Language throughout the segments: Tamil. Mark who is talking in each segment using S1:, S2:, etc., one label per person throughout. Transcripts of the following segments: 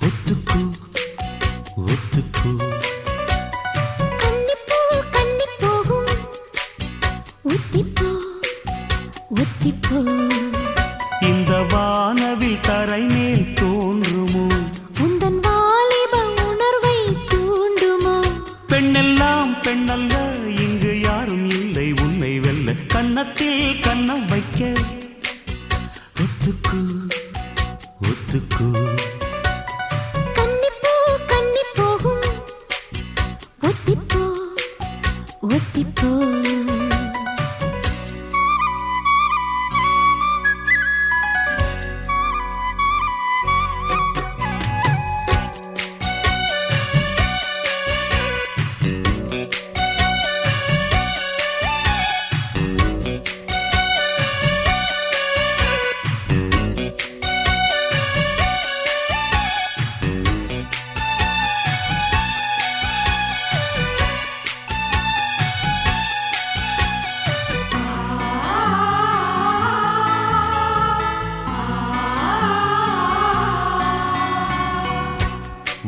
S1: ஒத்துக்கு ஒத்துக்கு
S2: கன்னிப்பூ கன்னி போகும் ஒத்திப்போ ஒத்திப்போ
S1: இந்த வானவில் தரை மேல் தோன்றுமோ
S2: உந்தன் வாலிப உணர்வை தூண்டுமோ
S1: பெண்ணெல்லாம் பெண்ணல்ல இங்கு யாரும் இல்லை உன்னை வெல்ல கன்னத்தில் கன்னம் வைக்க ஒத்துக்கு ஒத்துக்கு
S2: கன்னிப்பூ கன்னி போகும் ஒத்திப்போ ஒத்திப்போ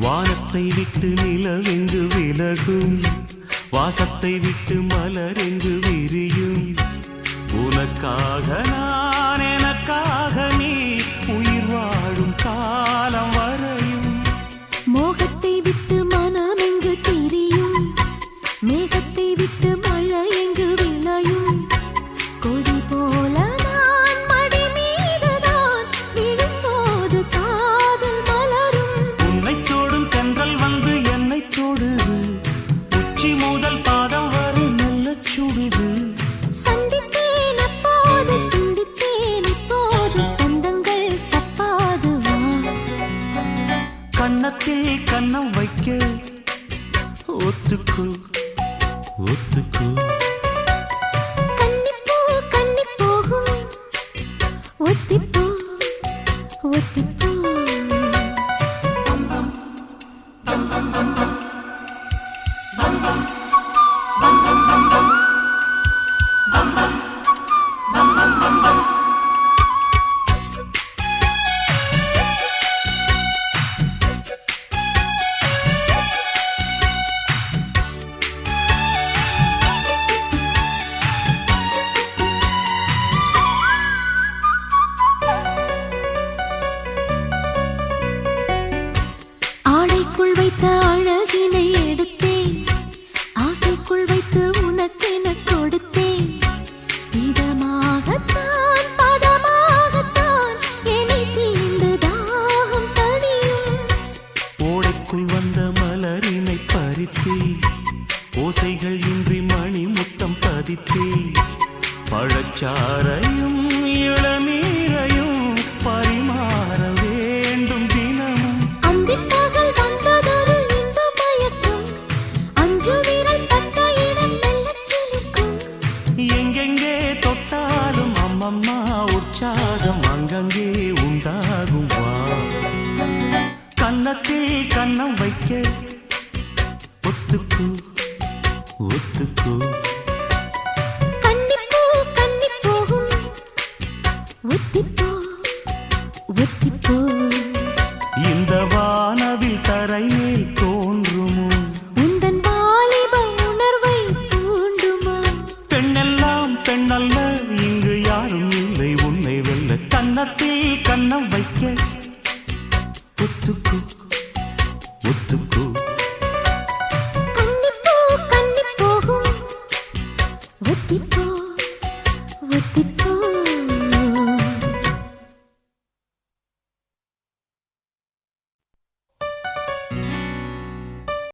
S1: வானத்தை விட்டு நிலவெங்கு விலகும் வாசத்தை விட்டு மலரெங்கு விரியும் உனக்காக நான் எனக்காக நீ உயிர் வாழும் காலம் வரையும்
S2: மோகத்தை விட்டு மனம் எங்கு திரியும் மேகத்தை விட்டு மழை எங்கு விளையும் கொடி போல நான் மடி மீதுதான் விழும்போது காதல் மலரும்
S1: உன்னை தோடும் தென்றல் வந்து என்னை தோடுது உச்சி முதல் பாதம் வரை நல்ல சுடுது
S2: சந்தித்தேன் அப்போது சிந்தித்தேன் இப்போது சொந்தங்கள் தப்பாது வா
S1: கன்னத்தில் கன்னம் வைக்க ஒத்துக்கு ஒத்துக்கு
S2: கன்னிப்பூ கன்னி போகும் ஒத்திப்போ ஒத்திப்போ ஆடைக்குள் வைத்த அழகினை எடுத்தேன் ஆசைக்குள் வைத்து உனக்கென கொடுத்தேன் இதமாகத்தான் பதமாகத்தான் என்னை தீண்டு தாகம் தணியும்
S1: ஓடைக்குள் வந்த மலரினை பறித்தே ஓசைகள் இன்றி மணி முத்தம் பதித்தே பழச்சாரையும் இளநீரையும் பரிமாற வேண்டும் தினமும்
S2: அந்திப் பகல் வந்ததொரு இன்ப மயக்கம் அஞ்சு விரல் பட்ட இடம் மெல்லச் சிலிர்க்கும்
S1: எங்கெங்கே தொட்டாலும் அம்மம்மா உற்சாகம் அங்கங்கே உண்டாகும் வா கன்னத்தில் கன்னம் வைக்க ஒத்துக்கு ஒத்துக்கு
S2: கன்னிப்பூ கன்னி போகும் ஒத்திப்போ ஒத்திப்போ
S1: இந்த வானவில் தரை மேல் தோன்றுமோ
S2: உந்தன் வாலிப உணர்வை தூண்டுமோ
S1: பெண்ணெல்லாம் பெண்ணல்ல இங்கு யாரும் இல்லை உன்னை வெல்ல கன்னத்தில் கன்னம் வைக்க ஒத்துக்கு ஒத்துக்கு
S2: கன்னிப்பூ கன்னி போகும் ஒத்திப்போ